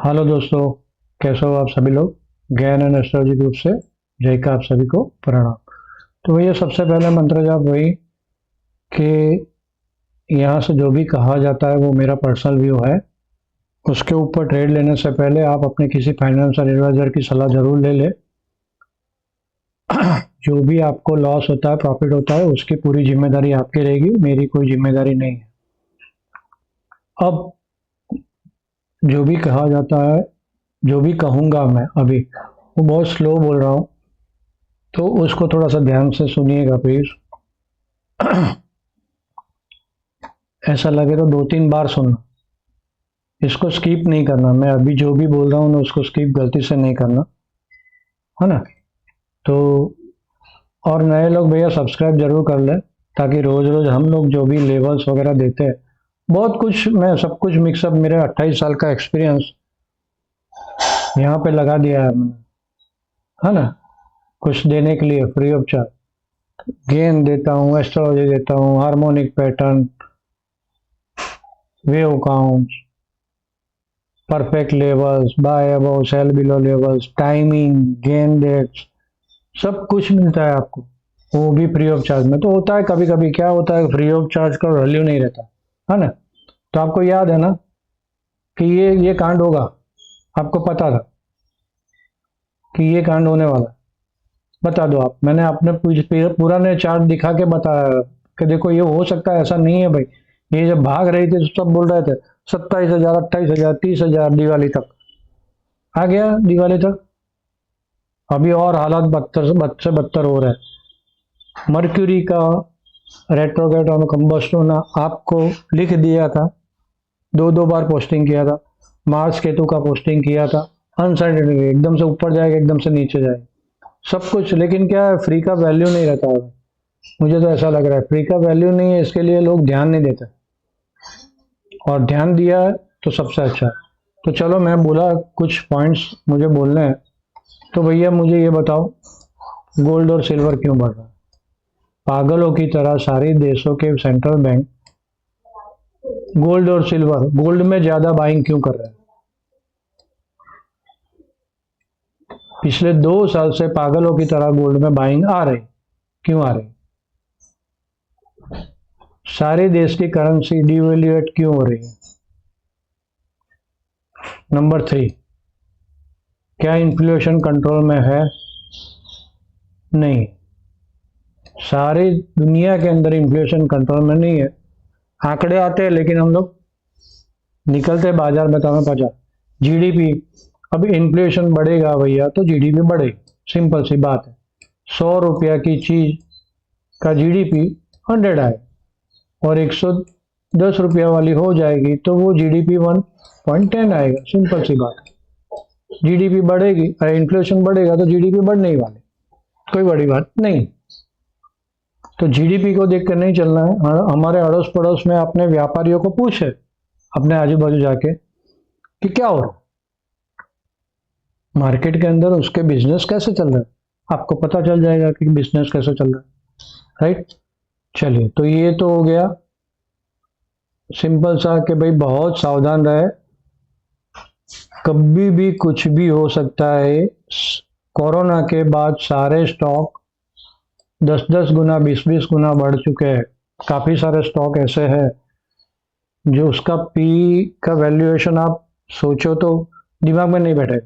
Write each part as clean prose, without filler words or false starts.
Hello दोस्तों, कैसे हो आप सभी लोग। ज्ञान एंड एस्ट्रोलॉजी ग्रुप से जय का आप सभी को प्रणाम। तो भैया सबसे पहले मंत्र जाप वही कि यहाँ से जो भी कहा जाता है वो मेरा पर्सनल व्यू है। उसके ऊपर ट्रेड लेने से पहले आप अपने किसी फाइनेंशियल एडवाइजर की सलाह जरूर ले ले। जो भी आपको लॉस होता है प्रॉफिट होता है उसकी पूरी जिम्मेदारी आपकी रहेगी, मेरी कोई जिम्मेदारी नहीं है। अब जो भी कहा जाता है, जो भी कहूँगा मैं अभी, वो बहुत स्लो बोल रहा हूँ, तो उसको थोड़ा सा ध्यान से सुनिएगा प्लीज। ऐसा लगे तो दो तीन बार सुनना, इसको स्किप नहीं करना। मैं अभी जो भी बोल रहा हूँ ना उसको स्किप गलती से नहीं करना, है ना। तो और नए लोग भैया सब्सक्राइब जरूर कर लें, ताकि रोज रोज हम लोग जो भी लेवल्स वगैरह देते हैं, बहुत कुछ मैं सब कुछ मिक्सअप, मेरे 28 साल का एक्सपीरियंस यहाँ पे लगा दिया है मैंने, है ना। कुछ देने के लिए फ्री ऑफ चार्ज गेम देता हूँ, एस्ट्रोलॉजी देता हूँ, harmonic pattern, wave count, perfect levels, buy above sell below levels, timing, Gann dates, सब कुछ मिलता है आपको, वो भी फ्री ऑफ चार्ज में। तो होता है कभी कभी क्या होता है, फ्री ऑफ चार्ज का वैल्यू नहीं रहता, है ना। तो आपको याद है ना कि ये कांड होगा, आपको पता था कि ये कांड होने वाला है। बता दो आप, मैंने अपने पुराने चार्ट दिखा के बताया कि देखो ये हो सकता है, ऐसा नहीं है भाई। ये जब भाग रही थी तो सब बोल रहे थे 27,000, 28,000, 30,000 दिवाली तक आ गया, दिवाली तक अभी और हालात बदतर हो रहे हैं। मर्क्यूरी का रेट्रोग्रेड और कंबस्टन आपको लिख दिया था, दो दो बार पोस्टिंग किया था। मार्स केतु का पोस्टिंग किया था, अनसर्टेनिटी, एकदम से ऊपर जाएगा एकदम से नीचे जाएगा सब कुछ। लेकिन क्या है, फ्री का वैल्यू नहीं रहता है। मुझे तो ऐसा लग रहा है फ्री का वैल्यू नहीं है, इसके लिए लोग ध्यान नहीं देते, और ध्यान दिया है तो सबसे अच्छा है। तो चलो मैं बोला कुछ पॉइंट्स मुझे बोलने हैं। तो भैया मुझे ये बताओ, गोल्ड और सिल्वर क्यों बढ़ रहा है? पागलों की तरह सारे देशों के सेंट्रल बैंक गोल्ड और सिल्वर, गोल्ड में ज्यादा बाइंग क्यों कर रहे हैं? पिछले 2 साल से पागलों की तरह गोल्ड में बाइंग आ रही, क्यों आ रही? सारे देश की करेंसी डिवेल्यूएट क्यों हो रही है? नंबर 3, क्या इन्फ्लेशन कंट्रोल में है? नहीं, सारी दुनिया के अंदर इन्फ्लेशन कंट्रोल में नहीं है। आंकड़े आते हैं लेकिन हम लोग निकलते बाजार में तो हमें पता, जीडीपी, अब इन्फ्लेशन बढ़ेगा भैया तो जीडीपी बढ़ेगी, सिंपल सी बात है। 100 रुपया की चीज का जीडीपी 100 आए, और 110 रुपया वाली हो जाएगी तो वो जीडीपी 1.10 आएगा, सिंपल सी बात है। जीडीपी बढ़ेगी, अरे इन्फ्लेशन बढ़ेगा तो जीडीपी बढ़ने ही वाली, कोई बड़ी बात नहीं। तो जीडीपी को देख कर नहीं चलना है। हमारे अड़ोस पड़ोस में अपने व्यापारियों को पूछे, अपने आजू बाजू जाके, कि क्या हो रहा मार्केट के अंदर, उसके बिजनेस कैसे चल रहा है, आपको पता चल जाएगा कि बिजनेस कैसे चल रहा है, राइट। चलिए, तो ये तो हो गया सिंपल सा कि भाई बहुत सावधान रहे, कभी भी कुछ भी हो सकता है। कोरोना के बाद सारे स्टॉक 10-10 गुना 20-20 गुना बढ़ चुके हैं। काफी सारे स्टॉक ऐसे हैं जो उसका पी का वैल्यूएशन आप सोचो तो दिमाग में नहीं बैठे।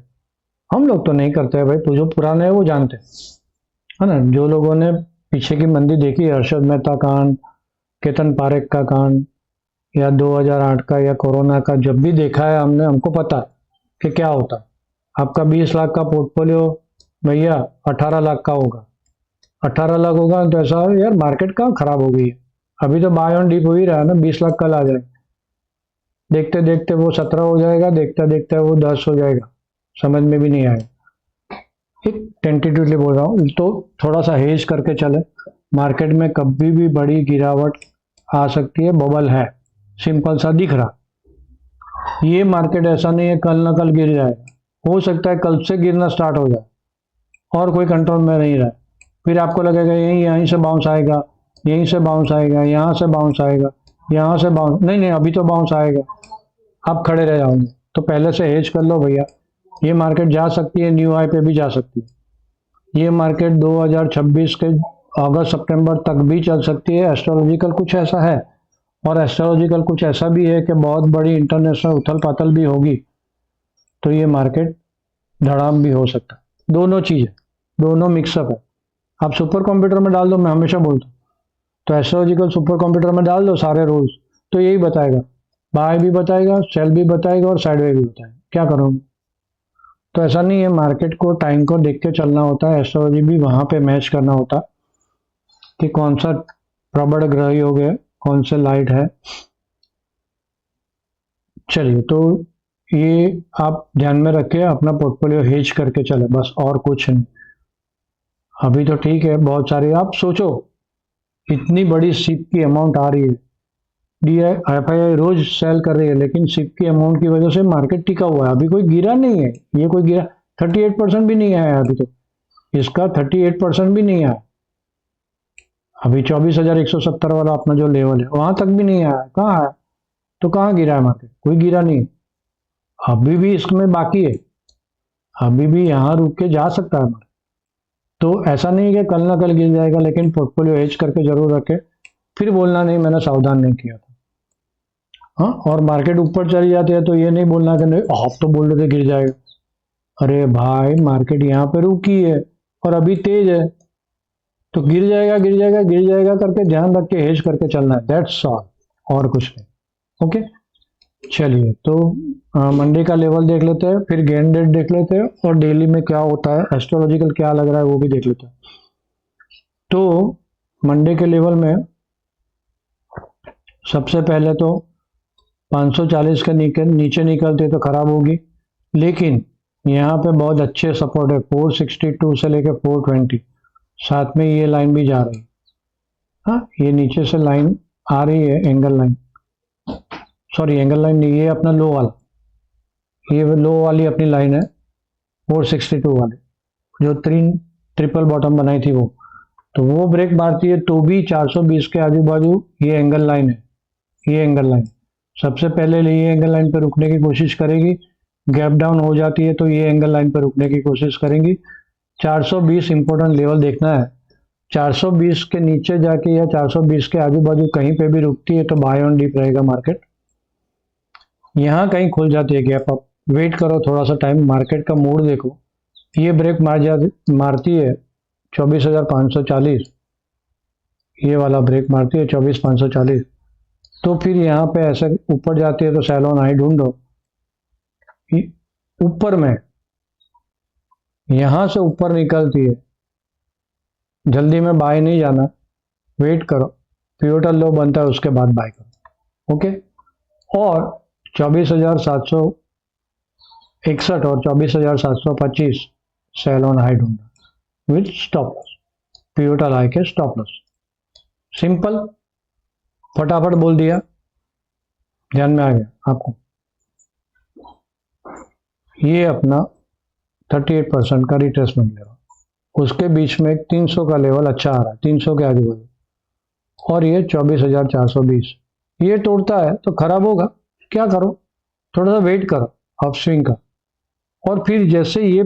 हम लोग तो नहीं करते हैं भाई, जो पुराने हैं वो जानते हैं, है ना। जो लोगों ने पीछे की मंदी देखी है, हर्षद मेहता कांड, केतन पारेख का कांड, या 2008 का या कोरोना का, जब भी देखा है हमने, हमको पता कि क्या होता है। आपका 20 लाख का पोर्टफोलियो भैया 18 लाख का होगा, 18 लाख होगा तो ऐसा यार मार्केट कहाँ खराब हो गई है, अभी तो बाय ऑन डिप हो ही रहा है ना, 20 लाख कल आ जाए, देखते देखते वो 17 हो जाएगा, देखते देखते वो 10 हो जाएगा, समझ में भी नहीं आएगा। एक टेंटेटिवली बोल रहा हूँ, तो थोड़ा सा हेज करके चले। मार्केट में कभी भी बड़ी गिरावट आ सकती है, बबल है, सिंपल सा दिख रहा। ये मार्केट ऐसा नहीं है कल ना कल गिर जाएगा, हो सकता है कल से गिरना स्टार्ट हो जाए और कोई कंट्रोल में नहीं रहा, फिर आपको लगेगा यहीं से बाउंस आएगा, यहीं से बाउंस आएगा, यहाँ से बाउंस आएगा, यहाँ से बाउंस नहीं नहीं, अभी तो बाउंस आएगा, आप खड़े रह जाओगे। तो पहले से हेज कर लो भैया। ये मार्केट जा सकती है, न्यू हाई पे भी जा सकती है। ये मार्केट 2026 के अगस्त सितंबर तक भी चल सकती है। एस्ट्रोलॉजिकल कुछ ऐसा है, और एस्ट्रोलॉजिकल कुछ ऐसा भी है कि बहुत बड़ी इंटरनेशनल उथल पाथल भी होगी, तो ये मार्केट धड़ाम भी हो सकता है। दोनों चीज़ें, दोनों मिक्सअप है। आप सुपर कंप्यूटर में डाल दो, मैं हमेशा बोलता हूँ, तो एस्ट्रोलॉजिकल सुपर कंप्यूटर में डाल दो सारे रूल्स, तो यही बताएगा, बाय भी बताएगा, सेल भी बताएगा, और साइडवे भी बताएगा। क्या करोगे? तो ऐसा नहीं है, मार्केट को टाइम को देख के चलना होता है। एस्ट्रोलॉजी भी वहां पे मैच करना होता है कि कौन सा प्रबल ग्रह योग है, कौन से लाइट है। चलिए, तो ये आप ध्यान में रखिए, अपना पोर्टफोलियो हेज करके चले, बस और कुछ नहीं। अभी तो ठीक है, बहुत सारी आप सोचो, इतनी बड़ी सिप की अमाउंट आ रही है, DIFI रोज सेल कर रही है, लेकिन सिप की अमाउंट की वजह से मार्केट टिका हुआ है, अभी कोई गिरा नहीं है। ये कोई गिरा 38% भी नहीं आया अभी तो, इसका 38% भी नहीं आया। अभी 24,170 वाला अपना जो लेवल है वहां तक भी नहीं आया। कहाँ है? तो कहाँ गिरा है मार्केट? कोई गिरा नहीं है। अभी भी इसमें बाकी है, अभी भी यहाँ रुक के जा सकता है मार्केट। तो ऐसा नहीं है कि कल ना कल गिर जाएगा, लेकिन पोर्टफोलियो हेज करके जरूर रखे। फिर बोलना नहीं मैंने सावधान नहीं किया था। हाँ, और मार्केट ऊपर चली जाती है तो ये नहीं बोलना कि नहीं आप तो बोल रहे थे गिर जाएगा। अरे भाई, मार्केट यहाँ पे रुकी है और अभी तेज है, तो गिर जाएगा गिर जाएगा गिर जाएगा करके ध्यान रख के हेज करके चलना है, दैट्स ऑल, और कुछ नहीं। ओके, चलिए, तो मंडे का लेवल देख लेते हैं, फिर गेन डेट देख लेते हैं, और डेली में क्या होता है, एस्ट्रोलॉजिकल क्या लग रहा है वो भी देख लेते हैं। तो मंडे के लेवल में सबसे पहले तो 540 के नीचे निकलते तो खराब होगी, लेकिन यहाँ पे बहुत अच्छे सपोर्ट है, 462 से लेकर 420, साथ में ये लाइन भी जा रही है। हाँ, ये नीचे से लाइन आ रही है, angle line, sorry angle line नहीं, ये अपना लो वाला, ये लो वाली अपनी लाइन है 462 वाली, जो ट्रिपल बॉटम बनाई थी वो। तो वो ब्रेक मारती है तो भी 420 के आजू बाजू ये एंगल लाइन है, ये एंगल लाइन सबसे पहले ये एंगल लाइन पर रुकने की कोशिश करेगी। गैप डाउन हो जाती है तो ये एंगल लाइन पर रुकने की कोशिश करेंगी। 420 इंपॉर्टेंट लेवल देखना है। 420 के नीचे जाके या 420 के आजू बाजू कहीं पे भी रुकती है तो बाय ऑन डीप रहेगा मार्केट। यहाँ कहीं खुल जाती है गैप अप, वेट करो थोड़ा सा टाइम, मार्केट का मूड देखो। ये ब्रेक मारती है 24,540, ये वाला ब्रेक मारती है 24,540, तो फिर यहाँ पे ऐसे ऊपर जाती है तो सैलोन हाई ढूंढो। ऊपर में यहां से ऊपर निकलती है, जल्दी में बाय नहीं जाना, वेट करो, पिवोटल लो बनता है उसके बाद बाय करो। ओके, और 24,761 और 24,725 सैलोन हाई ढूंढना with stop loss, pivotal high के स्टॉप लॉस। सिंपल, फटाफट बोल दिया, ध्यान में आ गया आपको। ये अपना 38% का रिट्रेसमेंट लेवल, उसके बीच में एक 300 का लेवल अच्छा आ रहा है, 300 के आजू बाजू, और ये 24,420, ये तोड़ता है तो खराब होगा। क्या करो, थोड़ा सा वेट करो अप स्विंग का, और फिर जैसे ये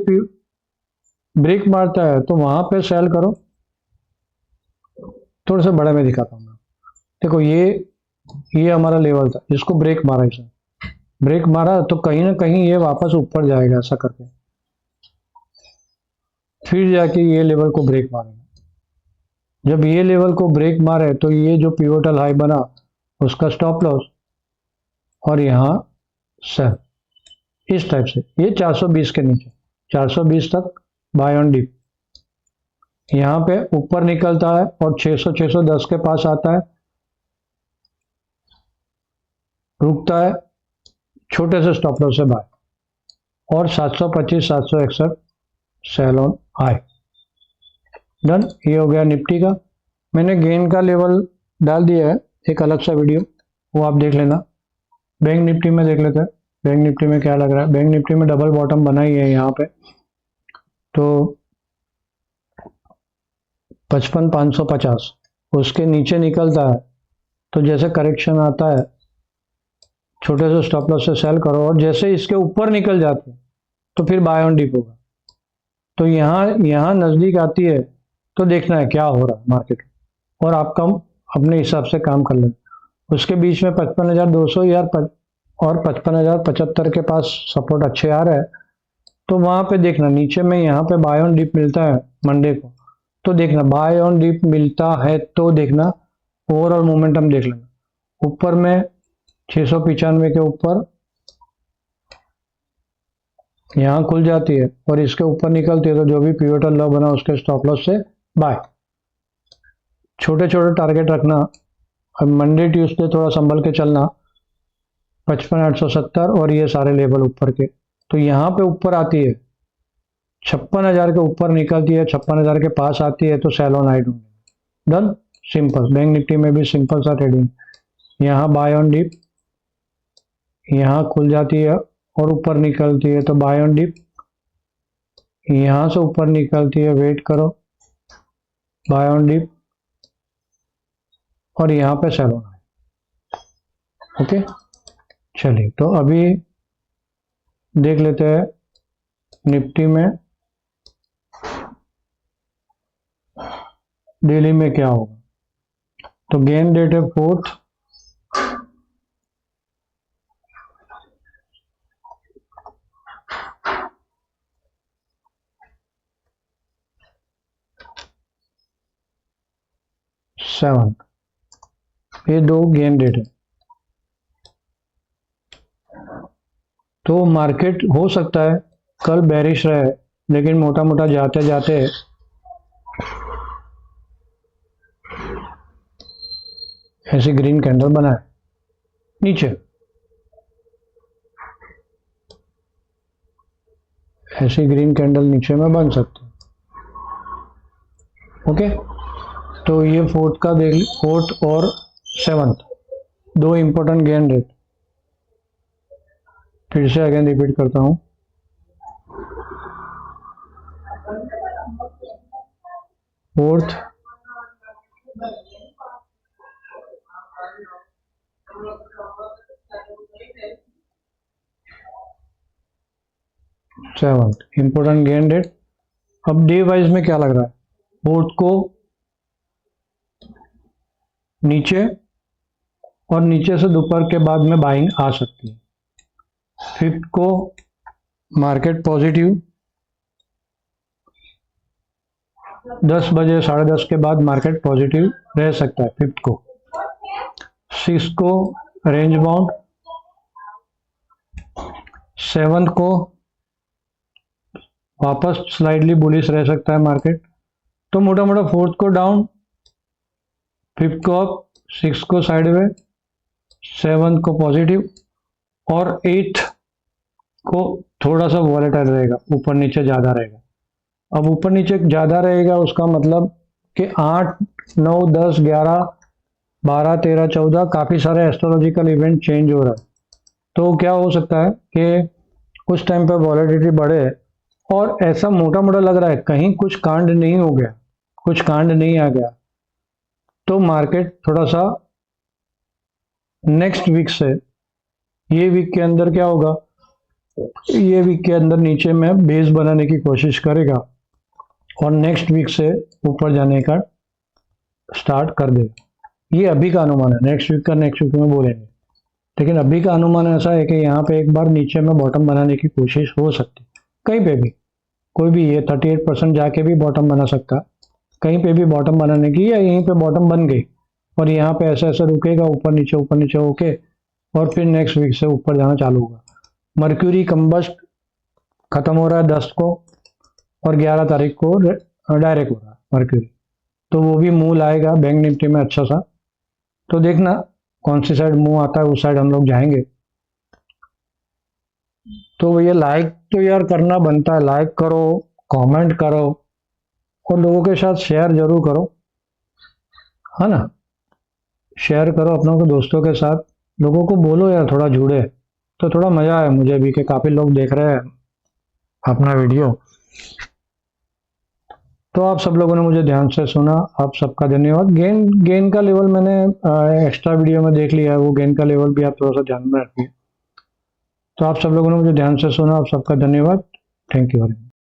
ब्रेक मारता है तो वहां पे सेल करो। थोड़ा सा बड़ा मैं दिखाता हूँ। देखो, ये हमारा लेवल था, इसको ब्रेक मारा, इसने ब्रेक मारा तो कहीं ना कहीं ये वापस ऊपर जाएगा ऐसा करके, फिर जाके ये लेवल को ब्रेक मारेगा। जब ये लेवल को ब्रेक मारे तो ये जो पिवोटल हाई बना उसका स्टॉप लॉस, और यहाँ सेल, इस टाइप से ये 420 के नीचे, 420 तक बाय ऑन डिप। यहाँ पे ऊपर निकलता है और 600 610 के पास आता है, रुकता है, छोटे से स्टॉप लॉस से बाय, और 725 761 सेल ऑन हाई। डन, ये हो गया निफ्टी का। मैंने गेन का लेवल डाल दिया है, एक अलग सा वीडियो, वो आप देख लेना। बैंक निफ्टी में देख लेते हैं, बैंक निफ्टी में क्या लग रहा है। बैंक निफ्टी में डबल बॉटम बनाई है यहाँ पे, तो 55,550 उसके नीचे निकलता है तो जैसे करेक्शन आता है छोटे से स्टॉप लॉस से सेल करो, और जैसे इसके ऊपर निकल जाते हैं तो फिर बाय ऑन डिप होगा। तो यहाँ यहाँ नजदीक आती है तो देखना है क्या हो रहा है मार्केट, और आपका अपने हिसाब से काम कर लेना। उसके बीच में 55,200 यार और 55,075 के पास सपोर्ट अच्छे आ रहा है, तो वहां पे देखना नीचे में यहाँ पे बाय ऑन डिप मिलता है मंडे को, तो देखना बाय ऑन डिप मिलता है तो देखना ओवरऑल मोमेंटम देख लेना। ऊपर में 695 के ऊपर यहाँ खुल जाती है और इसके ऊपर निकलती है, तो जो भी पिवोटल लो बना उसके स्टॉप लॉस से बाय। छोटे छोटे टारगेट रखना। अब मंडे ट्यूसडे थोड़ा संभल के चलना, 55,870 और ये सारे लेवल ऊपर के। तो यहाँ पे ऊपर आती है 56,000 के ऊपर निकलती है, 56,000 के पास आती है तो सेल ऑन आई ढूंढ। Done, simple. बैंक निफ्टी में भी सिंपल सा ट्रेडिंग। यहाँ बाय ऑन डिप, यहाँ खुल जाती है और ऊपर निकलती है तो बाय ऑन डिप, यहाँ से ऊपर निकलती है वेट करो, बाय ऑन डिप, और यहाँ पे सेल ऑन। ओके, चलिए तो अभी देख लेते हैं निफ्टी में डेली में क्या होगा। तो गेन डेट है 4th, ये दो गेन डेट है। तो मार्केट हो सकता है कल बेरिश रहे, लेकिन मोटा मोटा जाते जाते ऐसी ग्रीन कैंडल बनाए नीचे, ऐसी ग्रीन कैंडल नीचे में बन सकती है। ओके, तो ये 4th का देख, 4th और 7th दो इंपॉर्टेंट गेन डेट। फिर से अगेन रिपीट करता हूं, 4th, 7th important Gann date. अब डे वाइज में क्या लग रहा है, 4th को नीचे, और नीचे से दोपहर के बाद में बाइंग आ सकती है। 5th को मार्केट पॉजिटिव, 10 बजे 10:30 के बाद मार्केट पॉजिटिव रह सकता है 5th को। 6th को रेंज बाउंड, 7th को वापस स्लाइडली बुलिश रह सकता है मार्केट। तो मोटा मोटा 4th को डाउन, 5th को अप, 6th को साइडवे, 7th को पॉजिटिव, और 8th को थोड़ा सा वॉलेटाइल रहेगा, ऊपर नीचे ज्यादा रहेगा। अब ऊपर नीचे ज्यादा रहेगा उसका मतलब कि 8, 9, 10, 11, 12, 13, 14 काफी सारे एस्ट्रोलॉजिकल इवेंट चेंज हो रहा है। तो क्या हो सकता है कि उस टाइम पर वॉलेटिलिटी बढ़े, और ऐसा मोटा मोटा लग रहा है कहीं कुछ कांड नहीं हो गया, कुछ कांड नहीं आ गया, तो मार्केट थोड़ा सा नेक्स्ट वीक से, ये वीक के अंदर क्या होगा, ये वीक के अंदर नीचे में बेस बनाने की कोशिश करेगा और नेक्स्ट वीक से ऊपर जाने का स्टार्ट कर देगा। ये अभी का अनुमान है, नेक्स्ट वीक में बोलेंगे, लेकिन अभी का अनुमान ऐसा है कि यहाँ पे एक बार नीचे में बॉटम बनाने की कोशिश हो सकती है। कहीं पे भी कोई भी, ये 38% जाके भी बॉटम बना सकता, कहीं पे भी बॉटम बनाने की, या यहीं पे बॉटम बन गई और यहाँ पे ऐसे ऐसे रुकेगा ऊपर नीचे होके, और फिर नेक्स्ट वीक से ऊपर जाना चालू होगा। मर्क्यूरी कंबस्ट खत्म हो रहा है 10 को, और 11 तारीख को डायरेक्ट हो रहा है मर्क्यूरी, तो वो भी मूव लाएगा बैंक निफ्टी में अच्छा सा। तो देखना कौन सी साइड मूव आता है, उस साइड हम लोग जाएंगे। तो ये लाइक तो यार करना बनता है, लाइक करो, कमेंट करो, और लोगों के साथ शेयर जरूर करो, है ना। शेयर करो अपनों को, दोस्तों के साथ, लोगों को बोलो यार थोड़ा जुड़े, तो थोड़ा मजा आया मुझे भी कि काफी लोग देख रहे हैं अपना वीडियो। तो आप सब लोगों ने मुझे ध्यान से सुना, आप सबका धन्यवाद। गेन गेन का लेवल मैंने एक्स्ट्रा वीडियो में देख लिया है, वो गेन का लेवल भी आप थोड़ा सा ध्यान में रखिए। तो आप सब लोगों ने मुझे ध्यान से सुना, आप सबका धन्यवाद। Thank you very much.